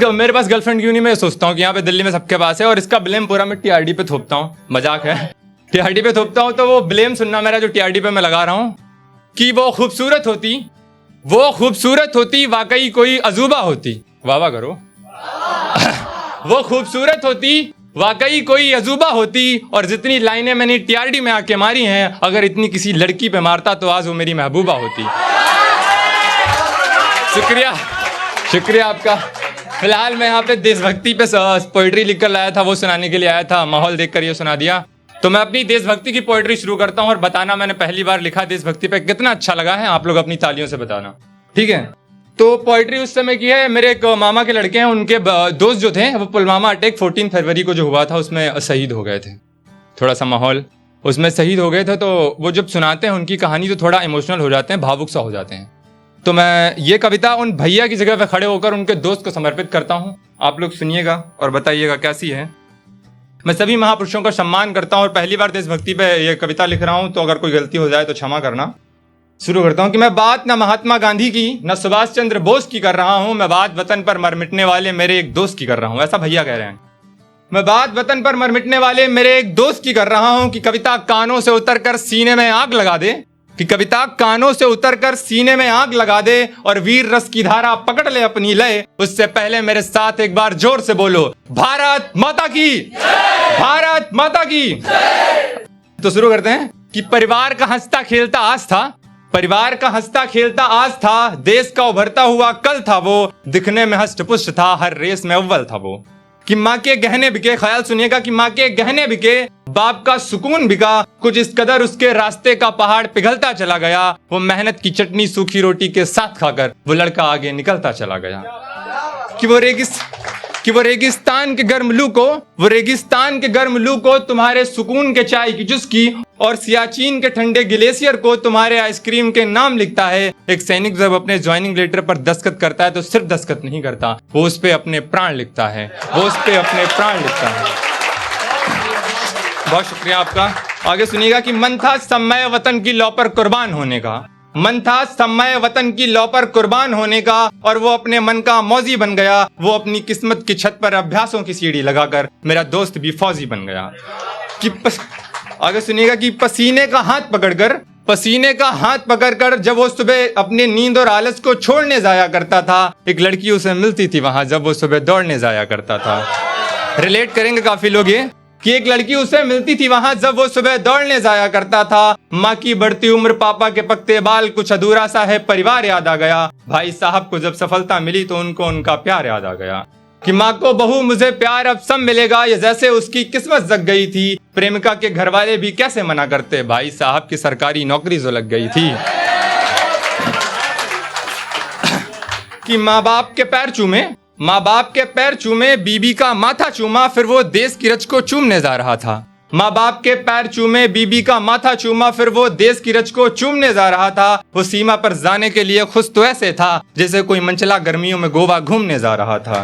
मेरे पास गर्लफ्रेंड क्यों नहीं, मैं सोचता हूँ कि यहाँ पे दिल्ली में सबके पास है, और इसका ब्लेम पूरा मैं टीआरडी पे थोपता हूँ। मजाक है, टीआरडी पे थोपता हूँ। तो वो ब्लेम सुनना मेरा जो टीआरडी पे मैं लगा रहा हूँ कि वो खूबसूरत होती वाकई कोई अजूबा होती। वाह वाह करो। वो खूबसूरत होती वाकई कोई अजूबा होती, और जितनी लाइनें मैंने टीआरडी में आके मारी हैं, अगर इतनी किसी लड़की पे मारता तो आज वो मेरी महबूबा होती। शुक्रिया आपका। फिलहाल मैं यहाँ पे देशभक्ति पे पोइट्री लिख कर लाया था, वो सुनाने के लिए आया था। माहौल देखकर ये सुना दिया, तो मैं अपनी देशभक्ति की पोइट्री शुरू करता हूँ और बताना मैंने पहली बार लिखा देशभक्ति पे कितना अच्छा लगा है, आप लोग अपनी तालियों से बताना, ठीक है। तो पोइट्री उस समय की है, मेरे एक मामा के लड़के हैं, उनके दोस्त जो थे वो पुलवामा अटैक 14 फरवरी को जो हुआ था उसमें शहीद हो गए थे। थोड़ा सा माहौल उसमें शहीद हो गए थे, तो वो जब सुनाते हैं उनकी कहानी तो थोड़ा इमोशनल हो जाते हैं, भावुक सा हो जाते हैं। तो मैं ये कविता उन भैया की जगह पे खड़े होकर उनके दोस्त को समर्पित करता हूँ। आप लोग सुनिएगा और बताइएगा कैसी है। मैं सभी महापुरुषों का सम्मान करता हूँ और पहली बार देशभक्ति पे ये कविता लिख रहा हूँ, तो अगर कोई गलती हो जाए तो क्षमा करना। शुरू करता हूँ कि मैं बात न महात्मा गांधी की न सुभाष चंद्र बोस की कर रहा हूँ, मैं बात वतन पर मर मिटने वाले मेरे एक दोस्त की कर रहा हूँ। ऐसा भैया कह रहे हैं। मैं बात वतन पर मर मिटने वाले मेरे एक दोस्त की कर रहा हूँ कि कविता कानों से उतरकर सीने में आग लगा दे, कि कविता कानों से उतरकर सीने में आग लगा दे और वीर रस की धारा पकड़ ले अपनी लय। उससे पहले मेरे साथ एक बार जोर से बोलो, भारत माता की, भारत माता की। तो शुरू करते हैं कि परिवार का हंसता खेलता आज था, परिवार का हंसता खेलता आज था, देश का उभरता हुआ कल था वो, दिखने में हष्ट पुष्ट था, हर रेस में अव्वल था वो। कि माँ के गहने बिके, ख्याल सुनिएगा, कि माँ के गहने बिके, बाप का सुकून बिका, कुछ इस कदर उसके रास्ते का पहाड़ पिघलता चला गया, वो मेहनत की चटनी सूखी रोटी के साथ खाकर वो लड़का आगे निकलता चला गया। कि वो रेगिस्तान के गर्म लू को, वो रेगिस्तान के गर्म लू को तुम्हारे सुकून के चाय की चुस्की, और सियाचिन के ठंडे ग्लेशियर को तुम्हारे आइसक्रीम के नाम लिखता है। एक सैनिक जब अपने ज्वाइनिंग लेटर पर दस्तखत करता है तो सिर्फ दस्तखत नहीं करता, वो उस पे अपने प्राण लिखता है, वो उस पे अपने प्राण लिखता है। बहुत शुक्रिया आपका। आगे सुनिएगा कि मन था समय वतन की लौ पर कुर्बान होने का, मन था समय वतन की लौ पर कुर्बान होने का, और वो अपने मन का मौजी बन गया, वो अपनी किस्मत की छत पर अभ्यासों की सीढ़ी लगाकर मेरा दोस्त भी फौजी बन गया। कि आगे सुनिएगा कि पसीने का हाथ पकड़कर जब वो सुबह अपने नींद और आलस को छोड़ने जाया करता था, एक लड़की उसे मिलती थी वहां जब वो सुबह दौड़ने जाया करता था। रिलेट करेंगे काफी लोग ये, कि एक लड़की उसे मिलती थी वहां जब वो सुबह दौड़ने जाया करता था। माँ की बढ़ती उम्र, पापा के पकते बाल, कुछ अधूरा सा है परिवार याद आ गया। भाई साहब को जब सफलता मिली तो उनको उनका प्यार याद आ गया। कि माँ को बहू मुझे प्यार अब सब मिलेगा, ये जैसे उसकी किस्मत जग गई थी। प्रेमिका के घर वाले भी कैसे मना करते, भाई साहब की सरकारी नौकरी जो लग गई थी। कि माँ बाप के पैर चूमे, बीबी का माथा चूमा, फिर वो देश की रज को चूमने जा रहा था। माँ बाप के पैर चूमे, बीबी का माथा चूमा, फिर वो देश की रज को चूमने जा रहा था। वो सीमा पर जाने के लिए खुश तो ऐसे था जैसे कोई मनचला गर्मियों में गोवा घूमने जा रहा था।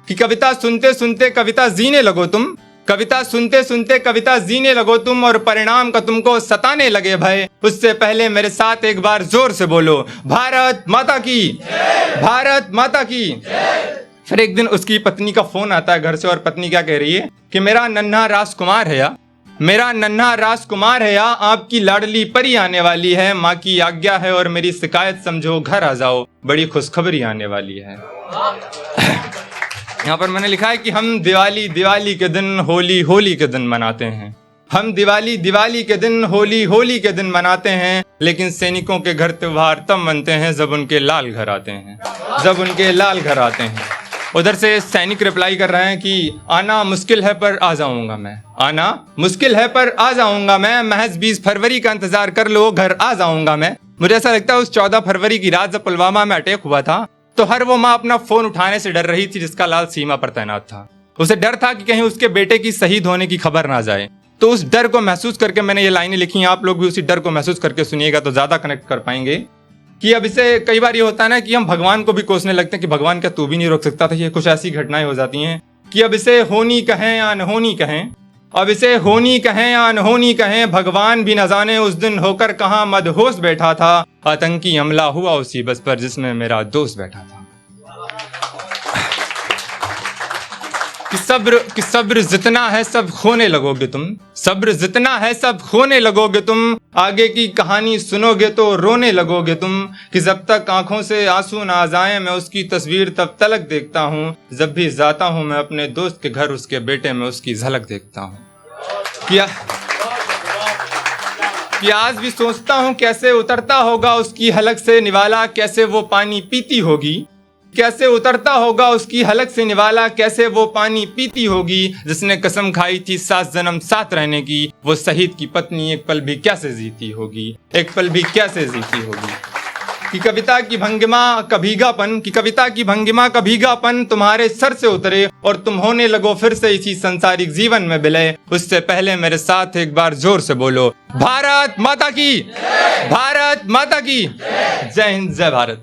कि कविता सुनते सुनते कविता जीने लगो तुम, कविता सुनते सुनते कविता जीने लगो तुम, और परिणाम का तुमको सताने लगे भय। उससे पहले मेरे साथ एक बार जोर से बोलो, भारत माता की, भारत माता की। फिर एक दिन उसकी पत्नी का फोन आता है घर से, और पत्नी क्या कह रही है कि मेरा नन्हा राजकुमार है या, मेरा नन्हा राजकुमार है या, आपकी लाडली परी आने वाली है। माँ की आज्ञा है और मेरी शिकायत समझो, घर आ जाओ, बड़ी खुशखबरी आने वाली है। यहाँ पर मैंने लिखा है कि हम दिवाली के दिन, होली के दिन मनाते हैं। हम दिवाली के दिन, होली के दिन मनाते हैं, लेकिन सैनिकों के घर त्योहार तब मनते हैं जब उनके लाल घर आते हैं, जब उनके लाल घर आते हैं। उधर से सैनिक रिप्लाई कर रहे हैं कि आना मुश्किल है पर आ जाऊंगा मैं, आना मुश्किल है पर आ जाऊंगा मैं, महज 20 फरवरी का इंतजार कर लो, घर आ जाऊंगा मैं। मुझे ऐसा लगता है उस 14 फरवरी की रात जब पुलवामा में अटैक हुआ था, तो हर वो माँ अपना फोन उठाने से डर रही थी जिसका लाल सीमा पर तैनात था। उसे डर था कि कहीं उसके बेटे की शहीद होने की खबर ना जाए। तो उस डर को महसूस करके मैंने ये लाइनें लिखी हैं। आप लोग भी उसी डर को महसूस करके सुनिएगा तो ज्यादा कनेक्ट कर पाएंगे। कि अब इसे कई बार ये होता है ना कि हम भगवान को भी कोसने लगते हैं कि भगवान क्या तू भी नहीं रोक सकता था। ये कुछ ऐसी घटनाएं हो जाती हैं कि अब इसे होनी कहें या अनहोनी कहें, अब इसे होनी कहें या अनहोनी कहें, भगवान भी न जाने उस दिन होकर कहाँ मदहोश बैठा था। आतंकी हमला हुआ उसी बस पर जिसमें मेरा दोस्त बैठा था। कि सब्र जितना है सब खोने लगोगे तुम, सब्र जितना है सब खोने लगोगे तुम, आगे की कहानी सुनोगे तो रोने लगोगे तुम, कि जब तक आंखों से आंसू ना जाए मैं उसकी तस्वीर तब तलक देखता हूँ, जब भी जाता हूँ मैं अपने दोस्त के घर उसके बेटे में उसकी झलक देखता हूँ। कि आज भी सोचता हूँ कैसे उतरता होगा उसकी हलक से निवाला, कैसे वो पानी पीती होगी, कैसे उतरता होगा उसकी हलक से निवाला, कैसे वो पानी पीती होगी, जिसने कसम खाई थी 7 जन्म साथ रहने की, वो शहीद की पत्नी एक पल भी कैसे जीती होगी, एक पल भी कैसे जीती होगी। कि कविता की भंगिमा का भीगापन तुम्हारे सर से उतरे और तुम होने लगो फिर से इसी संसारिक जीवन में विलय, उससे पहले मेरे साथ एक बार जोर से बोलो, भारत माता की, भारत माता की जय हिंद, जय भारत।